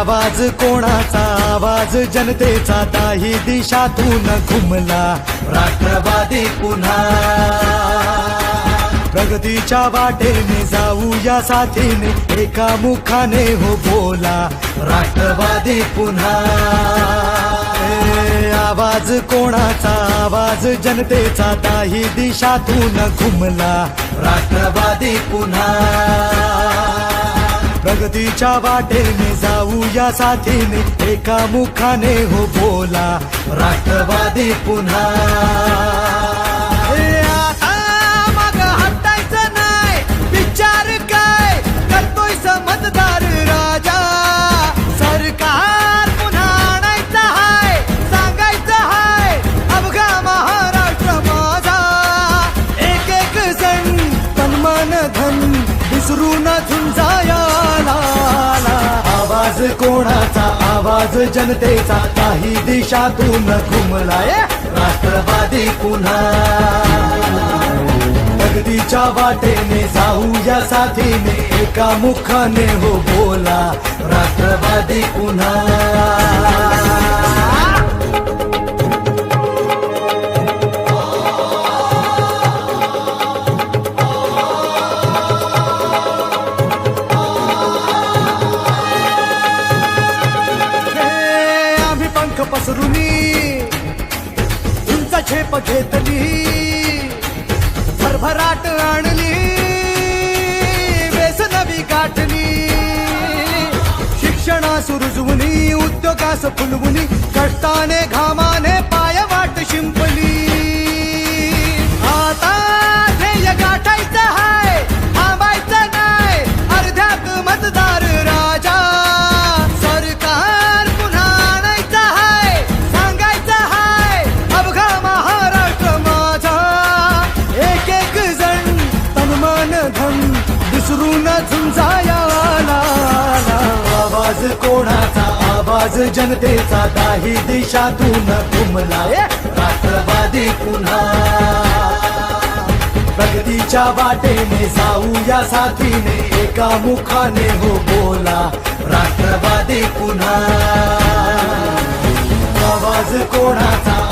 आवाज कोणाचा आवाज जनतेचा दाही दिशातून घुमला राष्ट्रवादी पुन्हा प्रगतीच्या वाटेने जाऊया साथीने एका मुखाने हो बोला राष्ट्रवादी पुन्हा आवाज कोणाचा आवाज जनतेचा दाही दिशातून घुमला राष्ट्रवादी पुन्हा प्रगतीच्या वाटेने जाऊया साथीने एका मुखाने हो बोला राष्ट्रवादी पुन्हा माग हटायचं नाही विचार काय करतोय समजदार राजा सरकार पुन्हा आणायचं हाय सांगायचं हाय अवघा महाराष्ट्र माझा एक एक जण तन्मान धन विसरून झुंजाया आवाज कोणाचा आवाज जनतेचा काही दिशातून घुमलाय राष्ट्रवादी पुन्हा प्रगतीच्या वाटेने जाऊया साथीने एका मुखाने हो बोला राष्ट्रवादी पुन्हा पसरुनी उंच झेप घेतली भरभराट आणली वेस नवी गाठली शिक्षणा सुरुजवुनी उद्योगास फुलवुनी कष्टाने घामाने पाय वाट शिंपली आता ध्येय गाठायचं हाय थांबायचं नाही अर्ध्यात मतदार राजा विसरून झुंजाया आवाज कोणाचा आवाज जनतेचा दाही दिशातून घुमलाय राष्ट्रवादी पुन्हा प्रगतीच्या वाटेने जाऊया साथीने एका मुखाने हो बोला राष्ट्रवादी पुन्हा आवाज कोणाचा